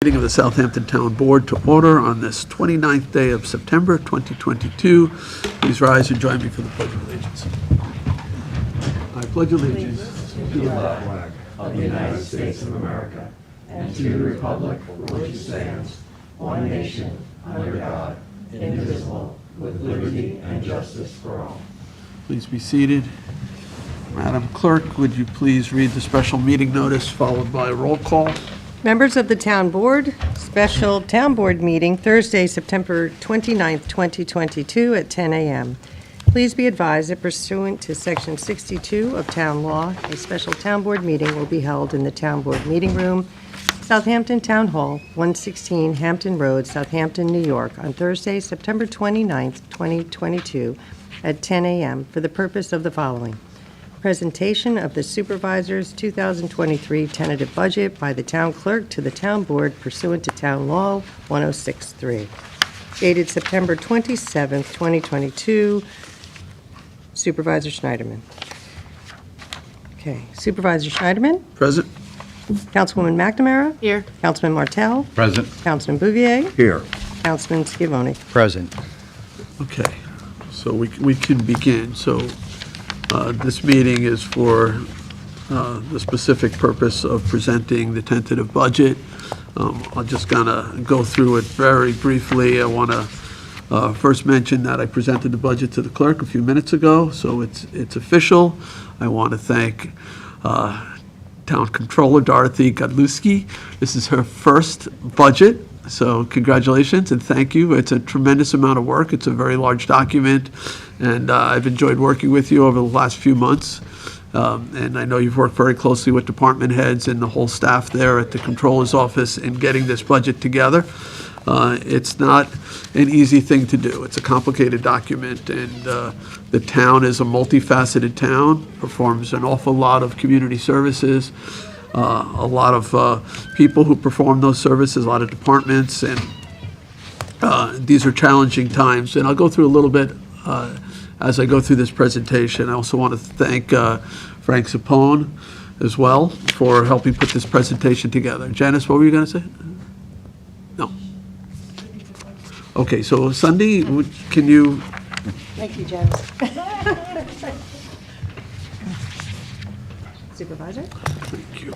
Meeting of the Southampton Town Board to order on this 29th day of September 2022. Please rise and join me for the Pledge of Allegiance. I pledge allegiance to the flag of the United States of America and to the republic for which it stands, one nation, under God, indivisible, with liberty and justice for all. Please be seated. Madam Clerk, would you please read the special meeting notice followed by a roll call? Members of the Town Board, special Town Board meeting Thursday, September 29th, 2022 at 10 a.m. Please be advised that pursuant to Section 62 of Town Law, a special Town Board meeting will be held in the Town Board Meeting Room, Southampton Town Hall, 116 Hampton Road, Southampton, New York, on Thursday, September 29th, 2022 at 10 a.m. for the purpose of the following: presentation of the Supervisor's 2023 tentative budget by the Town Clerk to the Town Board pursuant to Town Law 1063. Dated September 27th, 2022. Supervisor Schneiderman. Okay, Supervisor Schneiderman. Present. Councilwoman McNamara. Here. Councilman Martell. Present. Councilman Bouvier. Here. Councilman Schiavone. Present. Okay, so we can begin. So this meeting is for the specific purpose of presenting the tentative budget. I'll just kind of go through it very briefly. I want to first mention that I presented the budget to the clerk a few minutes ago, so it's official. I want to thank Town Controller Dorothy Godlewski. This is her first budget, so congratulations and thank you. It's a tremendous amount of work. It's a very large document, and I've enjoyed working with you over the last few months. And I know you've worked very closely with department heads and the whole staff there at the Controller's office in getting this budget together. It's not an easy thing to do. It's a complicated document, and the town is a multifaceted town, performs an awful lot of community services, a lot of people who perform those services, a lot of departments, and these are challenging times. And I'll go through a little bit as I go through this presentation. I also want to thank Frank Sapone as well for helping put this presentation together. Janice, what were you going to say? No. Okay, so Sunday, can you? Thank you, Janice. Supervisor? Thank you.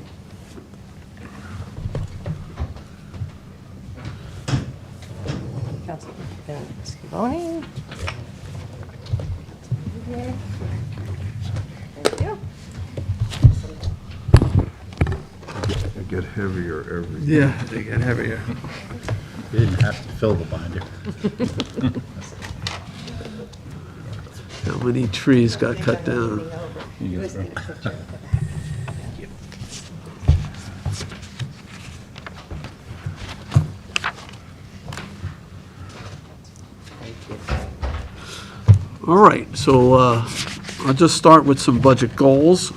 Councilman Schiavone. Thank you. They get heavier every Yeah, they get heavier. You didn't have to fill the binder. How many trees got cut down? All right, so I'll just start with some budget goals.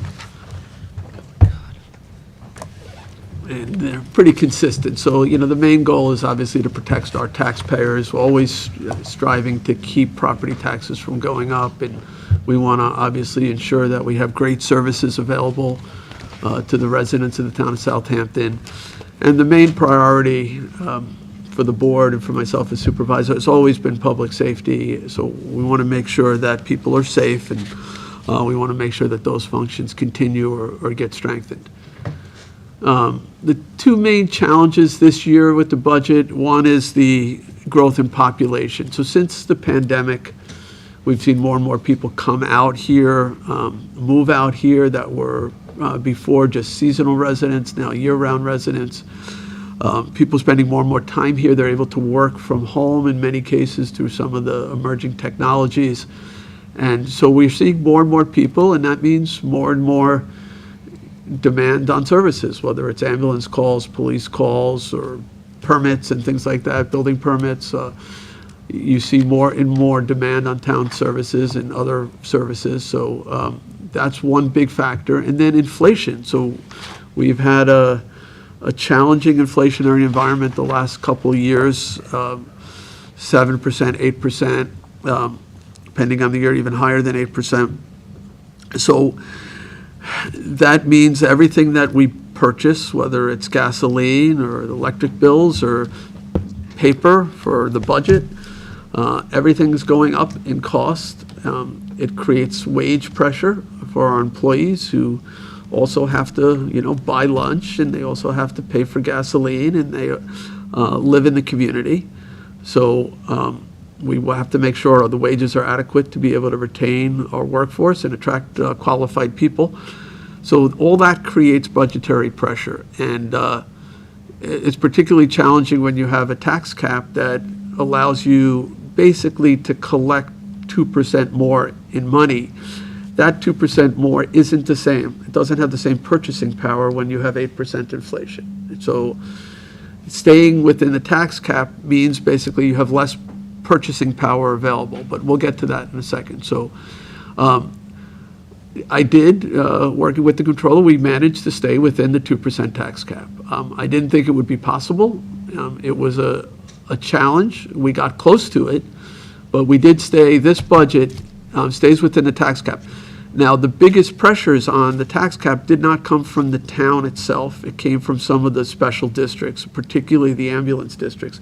And they're pretty consistent. So, you know, the main goal is obviously to protect our taxpayers. We're always striving to keep property taxes from going up, and we want to obviously ensure that we have great services available to the residents of the town of Southampton. And the main priority for the board and for myself as supervisor has always been public safety. So we want to make sure that people are safe, and we want to make sure that those functions continue or get strengthened. The two main challenges this year with the budget, one is the growth in population. So since the pandemic, we've seen more and more people come out here, move out here that were before just seasonal residents, now year-round residents. People spending more and more time here. They're able to work from home in many cases through some of the emerging technologies. And so we're seeing more and more people, and that means more and more demand on services, whether it's ambulance calls, police calls, or permits and things like that, building permits. You see more and more demand on town services and other services. So that's one big factor. And then inflation. So we've had a challenging inflationary environment the last couple of years, 7%, 8%, depending on the year, even higher than 8%. So that means everything that we purchase, whether it's gasoline or electric bills or paper for the budget. Everything's going up in cost. It creates wage pressure for our employees who also have to, buy lunch, and they also have to pay for gasoline, and they live in the community. So we will have to make sure the wages are adequate to be able to retain our workforce and attract qualified people. So all that creates budgetary pressure, and it's particularly challenging when you have a tax cap that allows you basically to collect 2% more in money. That 2% more isn't the same. It doesn't have the same purchasing power when you have 8% inflation. So staying within the tax cap means basically you have less purchasing power available, but we'll get to that in a second. So I did, working with the controller, we managed to stay within the 2% tax cap. I didn't think it would be possible. It was a challenge. We got close to it, but we did stay. This budget stays within the tax cap. Now, the biggest pressures on the tax cap did not come from the town itself. It came from some of the special districts, particularly the ambulance districts.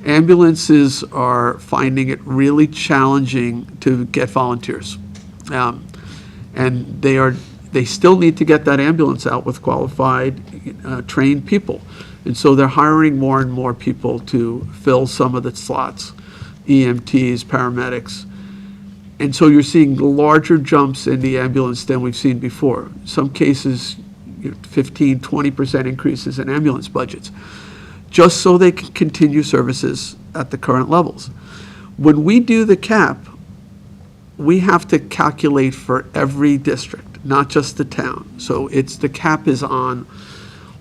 Ambulances are finding it really challenging to get volunteers. And they still need to get that ambulance out with qualified, trained people. And so they're hiring more and more people to fill some of the slots, EMTs, paramedics. And so you're seeing larger jumps in the ambulance than we've seen before. Some cases, 15, 20% increases in ambulance budgets, just so they can continue services at the current levels. When we do the cap, we have to calculate for every district, not just the town. So the cap is on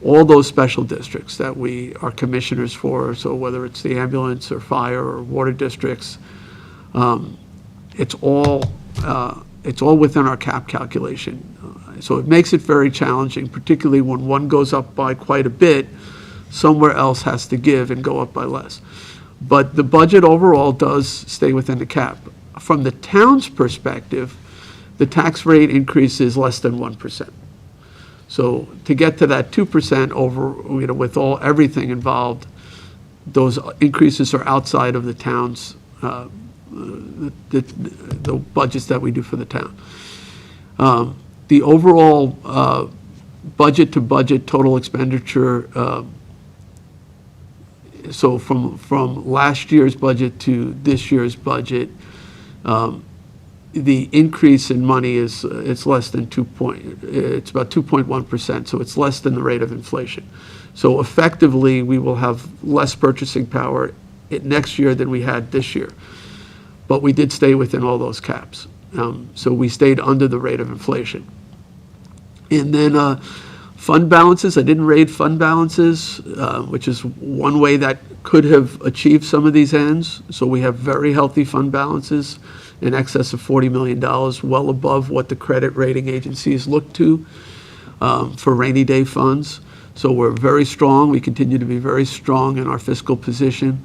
all those special districts that we are commissioners for. So whether it's the ambulance or fire or water districts, it's all within our cap calculation. So it makes it very challenging, particularly when one goes up by quite a bit, somewhere else has to give and go up by less. But the budget overall does stay within the cap. From the town's perspective, the tax rate increase is less than 1%. So to get to that 2% over, with everything involved, those increases are outside of the town's, the budgets that we do for the town. The overall budget to budget total expenditure, so from last year's budget to this year's budget, the increase in money is it's less than it's about 2.1%, so it's less than the rate of inflation. So effectively, we will have less purchasing power next year than we had this year. But we did stay within all those caps. So we stayed under the rate of inflation. And then fund balances, I didn't raid fund balances, which is one way that could have achieved some of these ends. So we have very healthy fund balances in excess of $40 million, well above what the credit rating agencies look to for rainy day funds. So we're very strong. We continue to be very strong in our fiscal position.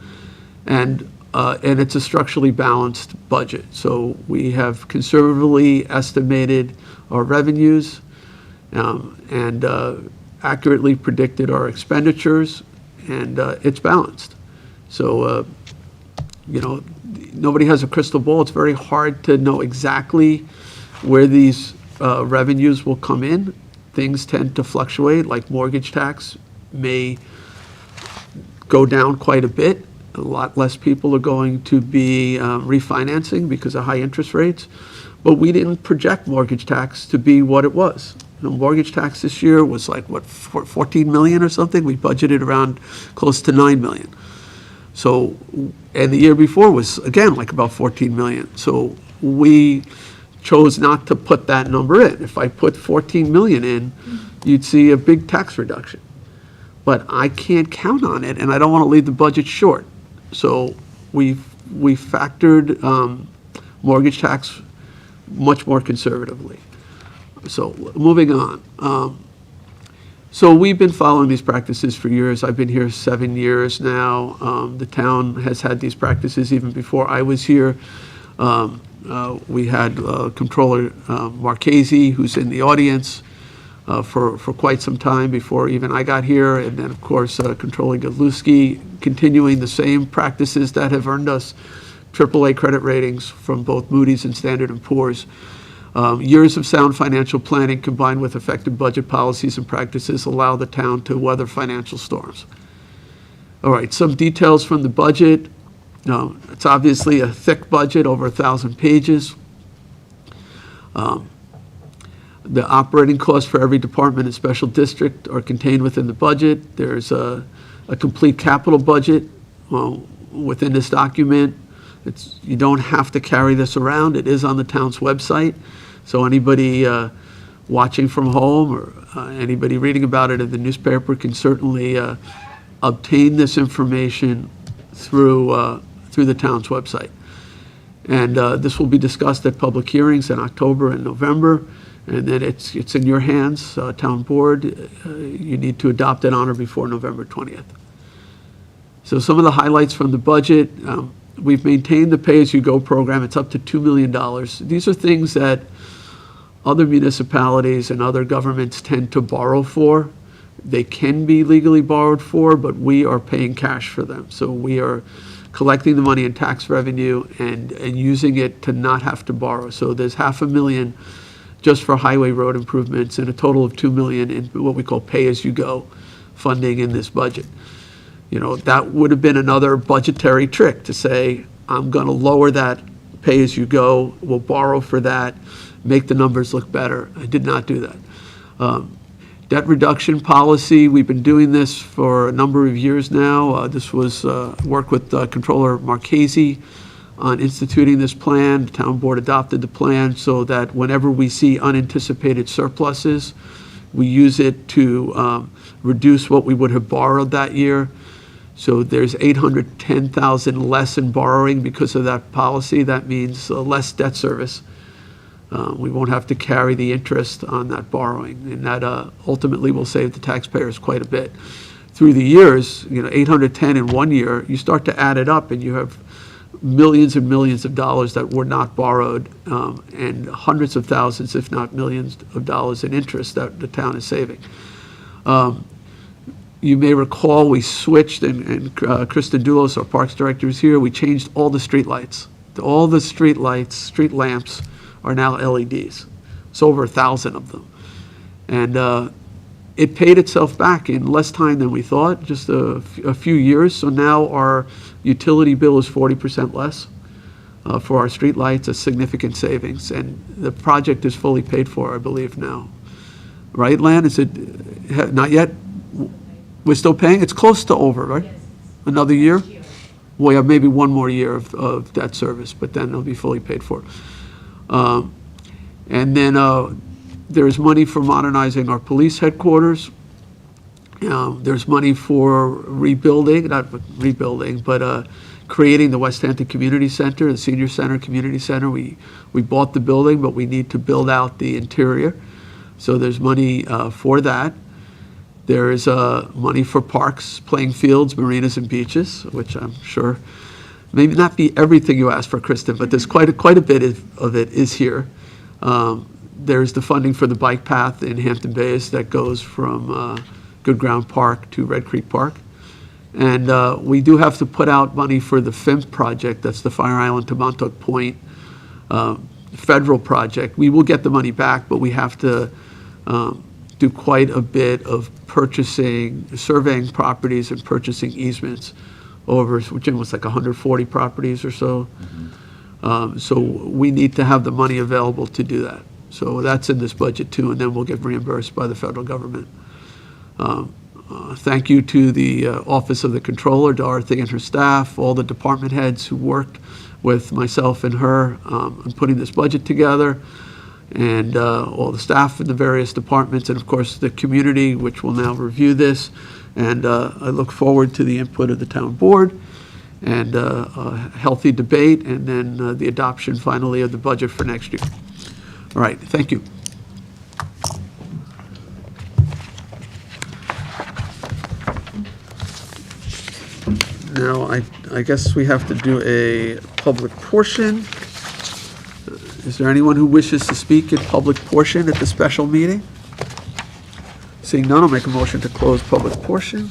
And it's a structurally balanced budget. So we have conservatively estimated our revenues and accurately predicted our expenditures, and it's balanced. So, nobody has a crystal ball. It's very hard to know exactly where these revenues will come in. Things tend to fluctuate, like mortgage tax may go down quite a bit. A lot less people are going to be refinancing because of high interest rates. But we didn't project mortgage tax to be what it was. Mortgage tax this year was like, 14 million or something? We budgeted around close to 9 million. So, and the year before was, again, like about 14 million. So we chose not to put that number in. If I put 14 million in, you'd see a big tax reduction. But I can't count on it, and I don't want to leave the budget short. So we factored mortgage tax much more conservatively. So moving on. So we've been following these practices for years. I've been here 7 years now. The town has had these practices even before I was here. We had Controller Marchese, who's in the audience, for quite some time before even I got here. And then, of course, Controller Godlewski continuing the same practices that have earned us AAA credit ratings from both Moody's and Standard & Poor's. Years of sound financial planning combined with effective budget policies and practices allow the town to weather financial storms. All right, some details from the budget. It's obviously a thick budget, over 1,000 pages. The operating costs for every department and special district are contained within the budget. There's a complete capital budget within this document. You don't have to carry this around. It is on the town's website. So anybody watching from home or anybody reading about it in the newspaper can certainly obtain this information through the town's website. And this will be discussed at public hearings in October and November. And then it's in your hands, town board. You need to adopt it on or before November 20th. So some of the highlights from the budget. We've maintained the pay-as-you-go program. It's up to $2 million. These are things that other municipalities and other governments tend to borrow for. They can be legally borrowed for, but we are paying cash for them. So we are collecting the money in tax revenue and using it to not have to borrow. So there's $500,000 just for highway road improvements and a total of $2 million in what we call pay-as-you-go funding in this budget. You know, that would have been another budgetary trick to say, I'm going to lower that pay-as-you-go, we'll borrow for that, make the numbers look better. I did not do that. Debt reduction policy, we've been doing this for a number of years now. This was work with Controller Marchese on instituting this plan. The town board adopted the plan so that whenever we see unanticipated surpluses, we use it to reduce what we would have borrowed that year. So there's $810,000 less in borrowing because of that policy. That means less debt service. We won't have to carry the interest on that borrowing, and that ultimately will save the taxpayers quite a bit. Through the years, you know, 810 in 1 year, you start to add it up, and you have millions and millions of dollars that were not borrowed, and hundreds of thousands, if not millions of dollars in interest that the town is saving. You may recall we switched, and Kristen Doulos, our Parks Director, is here. We changed all the street lights. All the street lights, street lamps are now LEDs. It's over 1,000 of them. And it paid itself back in less time than we thought, just a few years. So now our utility bill is 40% less for our street lights, a significant savings. And the project is fully paid for, I believe, now. Right, Lan? Is it not yet? We're still paying? It's close to over, right? Yes. Another year? We have maybe one more year of debt service, but then it'll be fully paid for. And then there's money for modernizing our police headquarters. There's money for rebuilding, not rebuilding, but creating the West Hampton Community Center, the Senior Center, Community Center. We bought the building, but we need to build out the interior. So there's money for that. There is money for parks, playing fields, marinas, and beaches, which I'm sure maybe not be everything you asked for, Kristen, but there's quite a bit of it is here. There's the funding for the bike path in Hampton Bays that goes from Good Ground Park to Red Creek Park. And we do have to put out money for the FIMP project, that's the Fire Island to Montauk Point federal project. We will get the money back, but we have to do quite a bit of purchasing, surveying properties and purchasing easements over, which was like 140 properties or so. So we need to have the money available to do that. So that's in this budget too, and then we'll get reimbursed by the federal government. Thank you to the Office of the Controller, Dorothy and her staff, all the department heads who worked with myself and her on putting this budget together, and all the staff in the various departments, and of course the community, which will now review this. And I look forward to the input of the town board and a healthy debate, and then the adoption finally of the budget for next year. All right, thank you. Now, I guess we have to do a public portion. Is there anyone who wishes to speak in public portion at the special meeting? Seeing none, I'll make a motion to close public portion.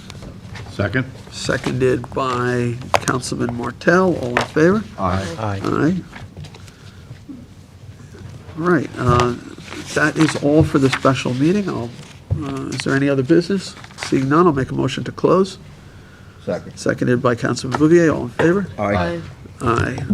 Second? Seconded by Councilman Martell. All in favor? Aye. Aye. All right, that is all for the special meeting. Is there any other business? Seeing none, I'll make a motion to close. Second. Seconded by Councilman Bouvier. All in favor? Aye. Aye.